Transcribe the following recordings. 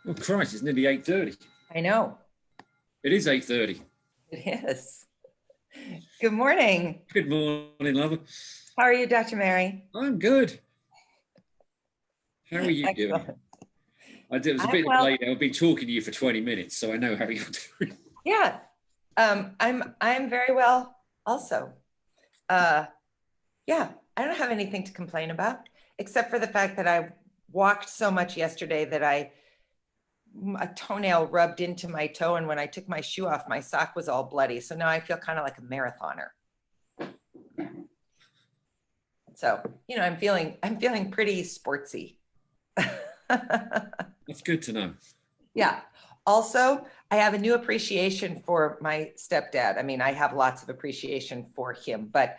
Oh Christ, it's nearly 8:30. I know It is 8:30. it is. Good morning. Good morning, lover. How are you, Dr. Mary? I'm good. How are you doing? Excellent. It was a I'm bit well. late. I've been talking to you for 20 minutes, so I know how you're doing. Yeah. I'm very well also. Uh, yeah, I don't have anything to complain about except for the fact that I walked so much yesterday that a toenail rubbed into my toe, and when I took my shoe off, my sock was all bloody. So now I feel kind of like a marathoner. So, I'm feeling pretty sportsy. That's good to know. Yeah. Also, I have a new appreciation for my stepdad. I mean, I have lots of appreciation for him, but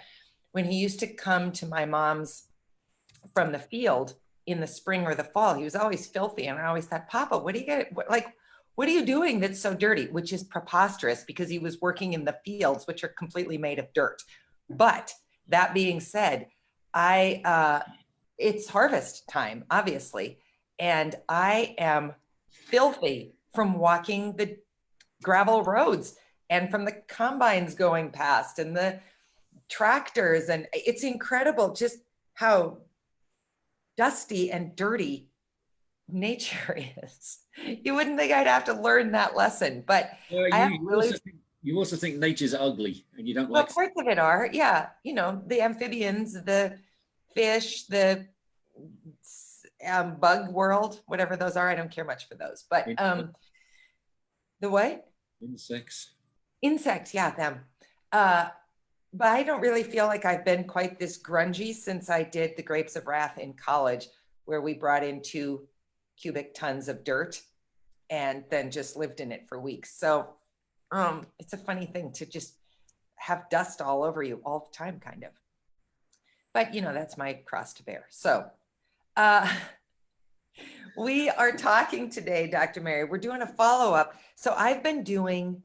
when he used to come to my mom's from the field in the spring or the fall, he was always filthy. And I always thought, Papa, what do you get? What are you doing that's so dirty? Which is preposterous because he was working in the fields, which are completely made of dirt. But that being said, it's harvest time, obviously, and I am filthy from walking the gravel roads and from the combines going past and the tractors. And it's incredible just how dusty and dirty nature is. You wouldn't think I'd have to learn that lesson, but Well, I have also really, think nature's ugly, and you don't well, like. parts of it are, yeah, the amphibians, the fish, the bug world, whatever those are. I don't care much for those, but the what? Insects. Insects, yeah, them. Uh, but I don't really feel like I've been quite this grungy since I did the Grapes of Wrath in college, where we brought in 2 cubic tons of dirt and then just lived in it for weeks. So it's a funny thing to just have dust all over you all the time, kind of. But that's my cross to bear. So uh, we are talking today, Dr. Mary. We're doing a follow-up. So I've been doing,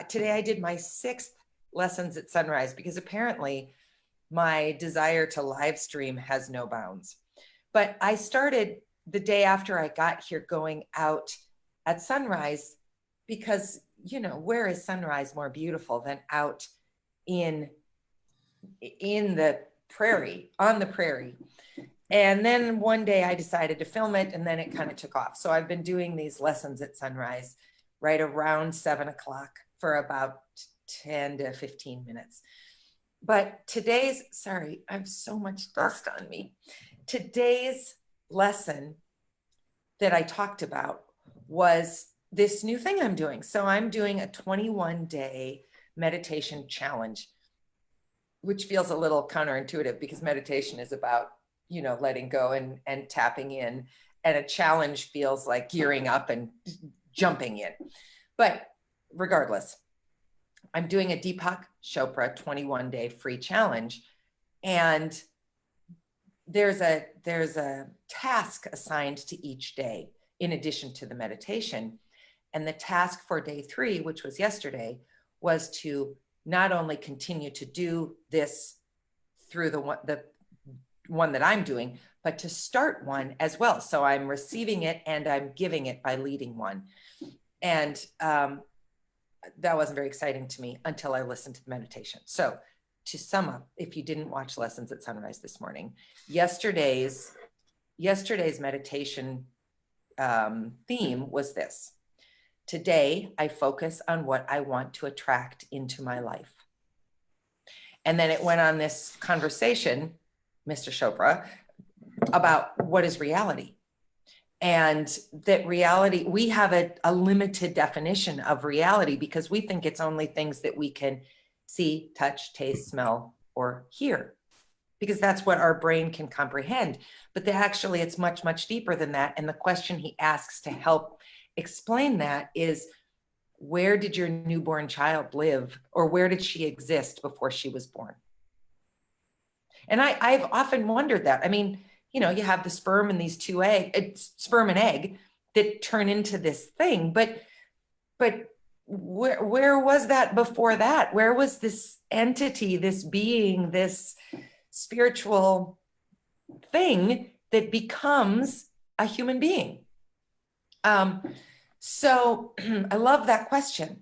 today I did my 6th lessons at sunrise because apparently my desire to live stream has no bounds. But I started the day after I got here going out at sunrise because, where is sunrise more beautiful than out in the prairie, on the prairie? And then one day I decided to film it, and then it kind of took off. So I've been doing these lessons at sunrise right around 7 o'clock for about 10 to 15 minutes. But sorry, I have so much dust on me. Today's lesson that I talked about was this new thing I'm doing. So I'm doing a 21-day meditation challenge, which feels a little counterintuitive because meditation is about, letting go and tapping in. And a challenge feels like gearing up and jumping in. But regardless, I'm doing a Deepak Chopra 21-day free challenge. And there's a task assigned to each day in addition to the meditation. And the task for day 3, which was yesterday, was to not only continue to do this through the one that I'm doing, but to start one as well. So I'm receiving it and I'm giving it by leading one. And that wasn't very exciting to me until I listened to the meditation. So to sum up, if you didn't watch Lessons at Sunrise this morning, yesterday's meditation theme was this. Today, I focus on what I want to attract into my life. And then it went on this conversation, Mr. Chopra, about what is reality. And that reality, we have a limited definition of reality because we think it's only things that we can see, touch, taste, smell, or hear, because that's what our brain can comprehend. But actually, it's much, much deeper than that. And the question he asks to help explain that is, where did your newborn child live, or where did she exist before she was born? And I've often wondered that. I mean, you have the sperm and these sperm and egg that turn into this thing, but where was that before that? Where was this entity, this being, this spiritual thing that becomes a human being? So I love that question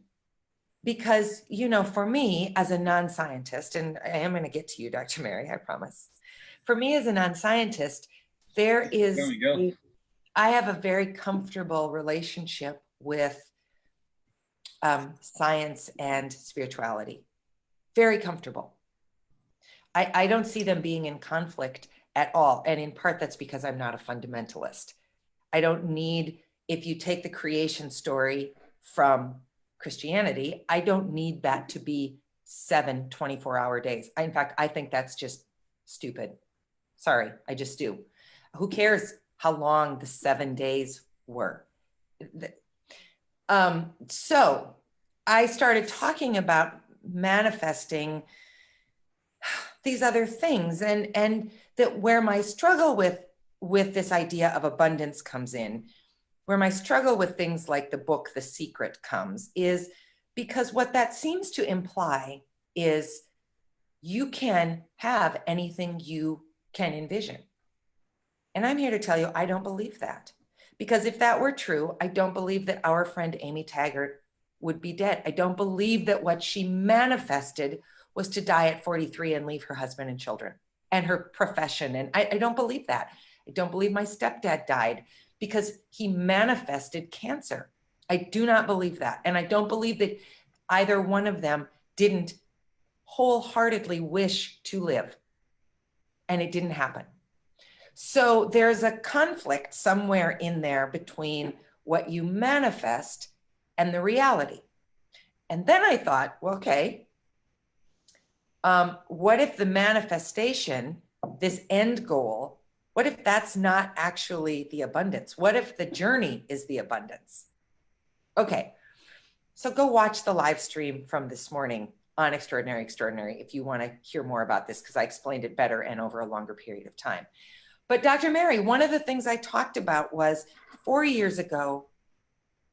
because, you know, for me as a non-scientist, and I am going to get to you, Dr. Mary, I promise. For me as a non-scientist, there is, I have a very comfortable relationship with science and spirituality. Very comfortable. I don't see them being in conflict at all. And in part, that's because I'm not a fundamentalist. I don't need, if you take the creation story from Christianity, I don't need that to be 7 24-hour days. In fact, I think that's just stupid. Sorry, I just do. Who cares how long the 7 days were? So I started talking about manifesting these other things, and that where my struggle with this idea of abundance comes in, where my struggle with things like the book The Secret comes, is because what that seems to imply is you can have anything you can envision. And I'm here to tell you, I don't believe that. Because if that were true, I don't believe that our friend Amy Taggart would be dead. I don't believe that what she manifested was to die at 43 and leave her husband and children and her profession. And I don't believe that. I don't believe my stepdad died because he manifested cancer. I do not believe that. And I don't believe that either one of them didn't wholeheartedly wish to live. And it didn't happen. So there's a conflict somewhere in there between what you manifest and the reality. And then I thought, well, okay, what if the manifestation, this end goal, what if that's not actually the abundance? What if the journey is the abundance? Okay, so go watch the live stream from this morning on Extraordinary Extraordinary if you want to hear more about this, because I explained it better and over a longer period of time. But Dr. Mary, one of the things I talked about was 4 years ago,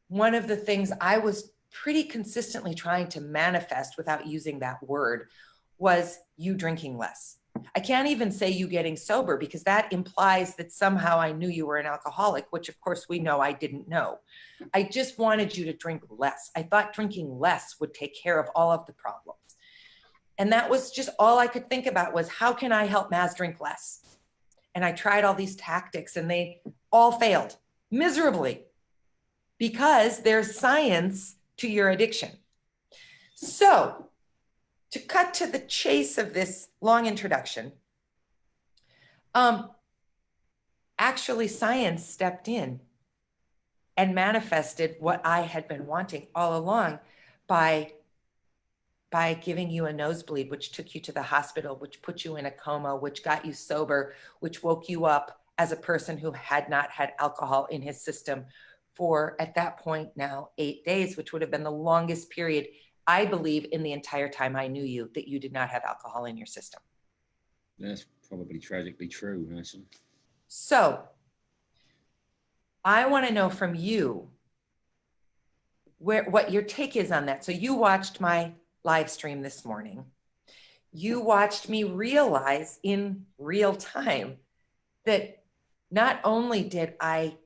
one of the things I was pretty consistently trying to manifest without using that word was you drinking less. I can't even say you getting sober because that implies that somehow I knew you were an alcoholic, which of course we know I didn't know. I just wanted you to drink less. I thought drinking less would take care of all of the problems. And that was just all I could think about was how can I help Maz drink less? And I tried all these tactics and they all failed miserably because there's science to your addiction. So to cut to the chase of this long introduction, actually science stepped in and manifested what I had been wanting all along by giving you a nosebleed, which took you to the hospital, which put you in a coma, which got you sober, which woke you up as a person who had not had alcohol in his system for, at that point now, 8 days, which would have been the longest period, I believe, in the entire time I knew you, that you did not have alcohol in your system. That's probably tragically true, actually. So I want to know from you what your take is on that. So you watched my live stream this morning. You watched me realize in real time that not only did I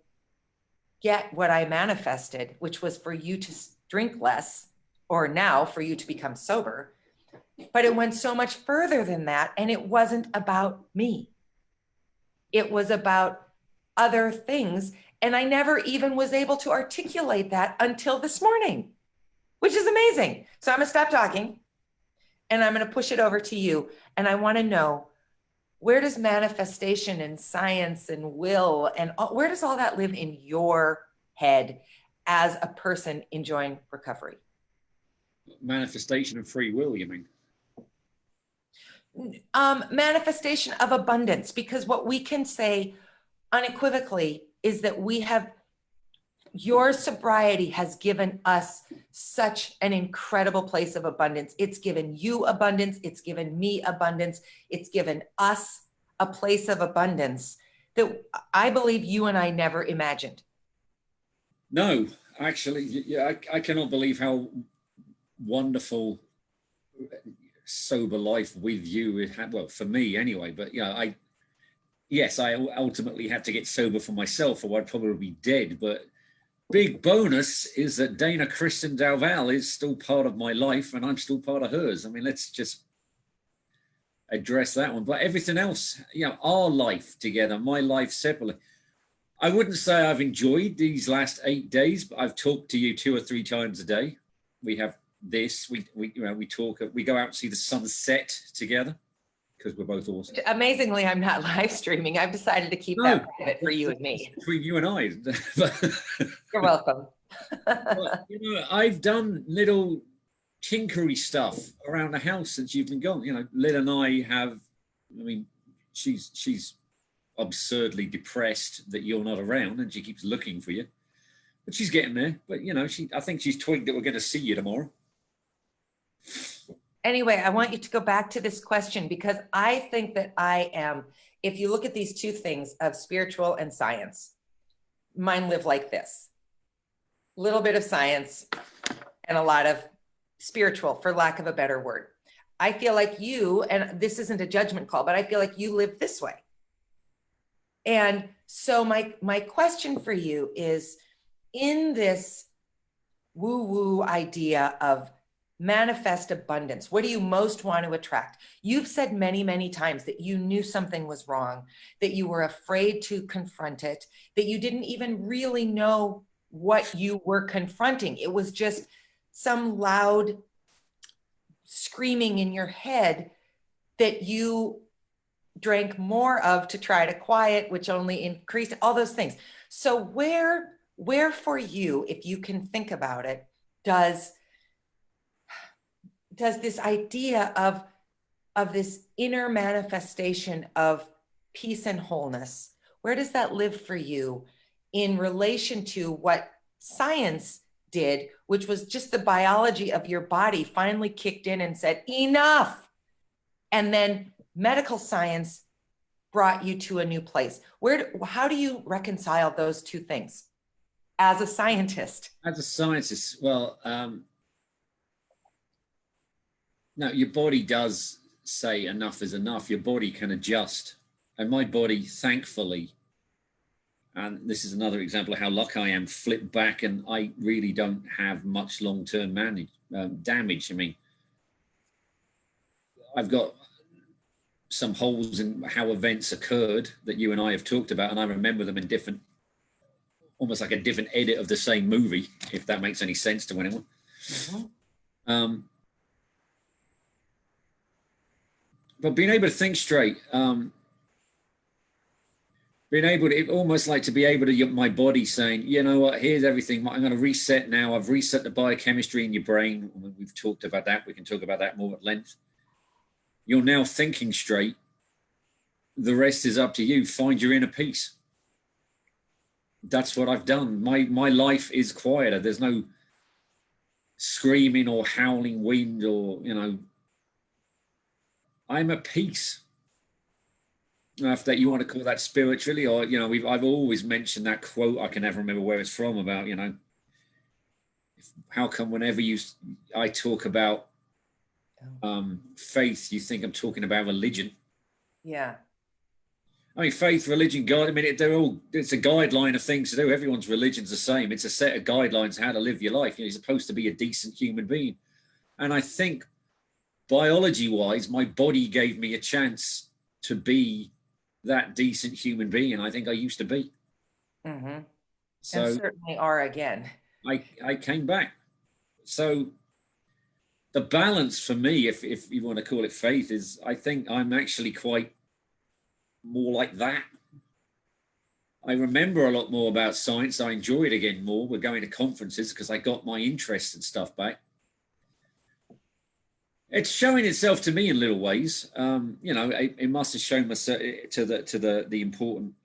get what I manifested, which was for you to drink less, or now for you to become sober, but it went so much further than that. And it wasn't about me. It was about other things. And I never even was able to articulate that until this morning, which is amazing. So I'm gonna stop talking and I'm gonna push it over to you. And I wanna know, where does manifestation and science and will and where does all that live in your head as a person enjoying recovery? Manifestation of free will, you mean? Manifestation of abundance, because what we can say unequivocally is that we have, your sobriety has given us such an incredible place of abundance. It's given you abundance. It's given me abundance. It's given us a place of abundance that I believe you and I never imagined. No, actually, yeah, I cannot believe how wonderful sober life with you it had. Well, for me anyway, but yeah, yes, I ultimately had to get sober for myself or I'd probably be dead. But big bonus is that Dana Kristen Dalval is still part of my life and I'm still part of hers. I mean, let's just address that one. But everything else, you know, our life together, my life separately. I wouldn't say I've enjoyed these last 8 days, but I've talked to you 2 or 3 times a day. We have this, we talk, we go out and see the sunset together because we're both awesome. Amazingly, I'm not live streaming. I've decided to keep that private for you and me. Between you and I. You're welcome. But, you know, I've done little tinkery stuff around the house since you've been gone. You know, Lynn and I have, I mean, she's absurdly depressed that you're not around and she keeps looking for you. But she's getting there. But, you know, I think she's twigged that we're going to see you tomorrow. Anyway, I want you to go back to this question because I think that I am, if you look at these two things of spiritual and science, mine live like this. A little bit of science and a lot of spiritual, for lack of a better word. I feel like you, and this isn't a judgment call, but I feel like you live this way. And so my question for you is, in this woo-woo idea of manifest abundance, what do you most want to attract? You've said many, many times that you knew something was wrong, that you were afraid to confront it, that you didn't even really know what you were confronting. It was just some loud screaming in your head that you drank more of to try to quiet, which only increased all those things. So where for you, if you can think about it, does this idea of this inner manifestation of peace and wholeness, where does that live for you in relation to what science did, which was just the biology of your body finally kicked in and said, enough. And then medical science brought you to a new place. How do you reconcile those two things as a scientist? As a scientist, well, no, your body does say enough is enough. Your body can adjust. And my body, thankfully, and this is another example of how lucky I am, flipped back and I really don't have much long-term damage. I mean, I've got some holes in how events occurred that you and I have talked about, and I remember them in different, almost like a different edit of the same movie, if that makes any sense to anyone. Mm-hmm. But being able to think straight, being able to, almost like to be able to, my body saying, you know what, here's everything. I'm going to reset now. I've reset the biochemistry in your brain. We've talked about that. We can talk about that more at length. You're now thinking straight. The rest is up to you. Find your inner peace. That's what I've done. My life is quieter. There's no screaming or howling wind or, you know, I'm at peace. If that you want to call that spiritually, or, you know, I've always mentioned that quote. I can never remember where it's from about, you know, how come whenever I talk about faith, you think I'm talking about religion? Yeah. I mean, faith, religion, God. I mean, it's a guideline of things to do. Everyone's religion's the same. It's a set of guidelines how to live your life. You know, you're supposed to be a decent human being. And I think biology-wise, my body gave me a chance to be that decent human being. And I think I used to be. Mm-hmm. So and certainly are again. I came back. So the balance for me, if you want to call it faith, is I think I'm actually quite more like that. I remember a lot more about science. I enjoy it again more. We're going to conferences because I got my interest and stuff back. It's showing itself to me in little ways. You know, it must have shown myself to the important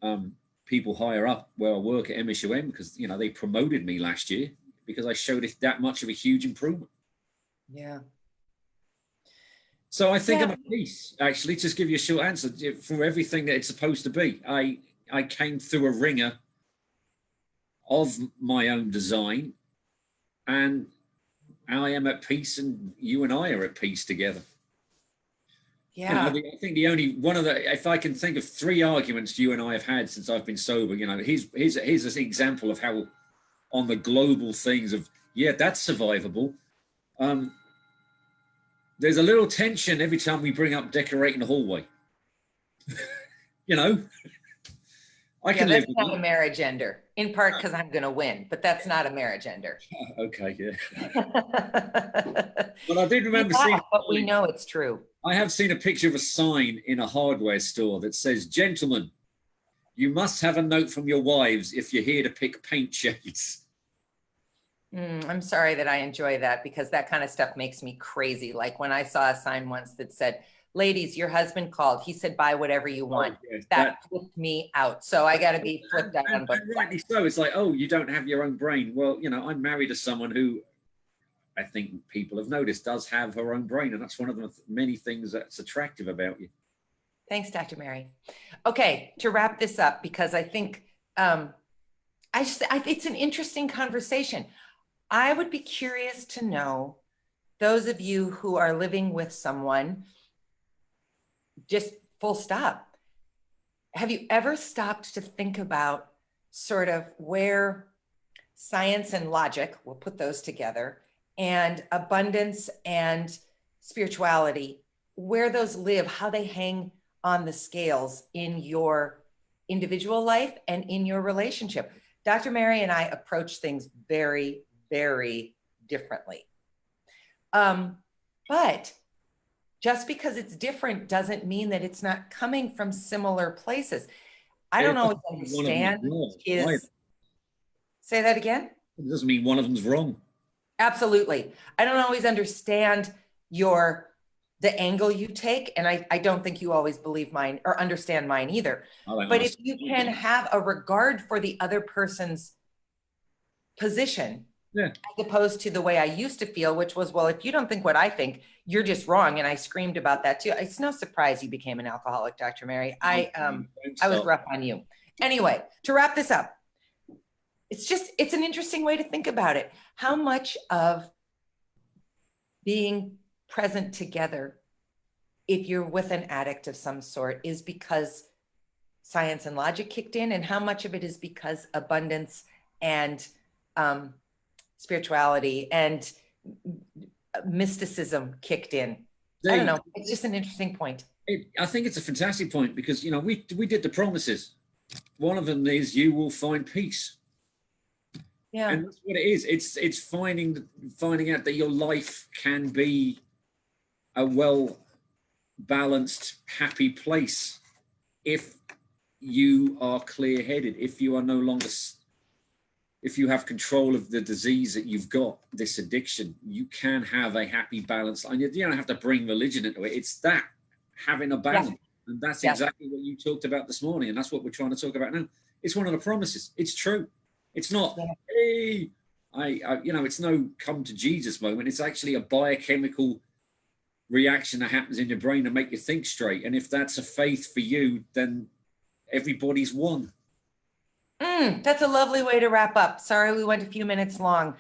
people higher up where I work at MSUM, because, you know, they promoted me last year because I showed it that much of a huge improvement. Yeah. So I think I'm at peace, actually. Just give you a short answer for everything that it's supposed to be. I came through a ringer of my own design, and I am at peace, and you and I are at peace together. Yeah. You know, I think the only one of the, if I can think of 3 arguments you and I have had since I've been sober, you know, here's an example of how on the global things of, yeah, that's survivable. There's a little tension every time we bring up decorating the hallway. You know, I can live that's with not that. a marriage ender, in part because I'm going to win, but that's not a marriage ender. Okay, yeah. But I did remember seeing. But we know it's true. I have seen a picture of a sign in a hardware store that says, "Gentlemen, you must have a note from your wives if you're here to pick paint shades." I'm sorry that I enjoy that, because that kind of stuff makes me crazy. Like when I saw a sign once that said, "Ladies, your husband called. He said, buy whatever you want." Oh, yes, that flipped me out. So I got to be flipped out on both. And rightly so. It's like, oh, you don't have your own brain. Well, you know, I'm married to someone who I think people have noticed does have her own brain. And that's one of the many things that's attractive about you. Thanks, Dr. Mary. Okay, to wrap this up, because I think it's an interesting conversation. I would be curious to know, those of you who are living with someone, just full stop, have you ever stopped to think about sort of where science and logic, we'll put those together, and abundance and spirituality, where those live, how they hang on the scales in your individual life and in your relationship? Dr. Mary and I approach things very, very differently. But just because it's different doesn't mean that it's not coming from similar places. I don't always understand say that again? It doesn't mean one of them's wrong. Absolutely. I don't always understand the angle you take, and I don't think you always believe mine or understand mine either. But if you can have a regard for the other person's position, as opposed to the way I used to feel, which was, well, if you don't think what I think, you're just wrong. And I screamed about that too. It's no surprise you became an alcoholic, Dr. Mary. I was rough on you. Anyway, to wrap this up, it's an interesting way to think about it. How much of being present together, if you're with an addict of some sort, is because science and logic kicked in, and how much of it is because abundance and spirituality and mysticism kicked in? I don't know. It's just an interesting point. I think it's a fantastic point, because, you know, we did the promises. One of them is you will find peace. Yeah. And that's what it is. It's finding out that your life can be a well-balanced, happy place if you are clear-headed, if you are no longer, if you have control of the disease that you've got, this addiction, you can have a happy balance. And you don't have to bring religion into it. It's that, having a balance. Yeah. And that's exactly what you talked about this morning. And that's what we're trying to talk about now. It's one of the promises. It's true. It's not, hey, you know, it's no come to Jesus moment. It's actually a biochemical reaction that happens in your brain to make you think straight. And if that's a faith for you, then everybody's won. That's a lovely way to wrap up. Sorry, we went a few minutes long.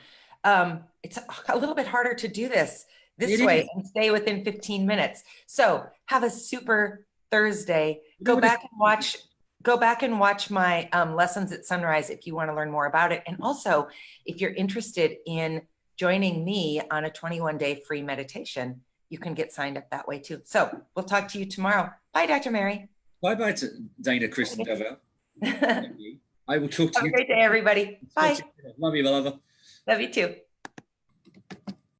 It's a little bit harder to do this way and stay within 15 minutes. So have a super Thursday. Go back and watch my Lessons at Sunrise if you want to learn more about it. And also, if you're interested in joining me on a 21-day free meditation, you can get signed up that way too. So we'll talk to you tomorrow. Bye, Dr. Mary. Bye-bye to Dana, Kristen, Devel. I will talk to you. Have a great day, everybody. Bye. Love you, my lover. Love you too.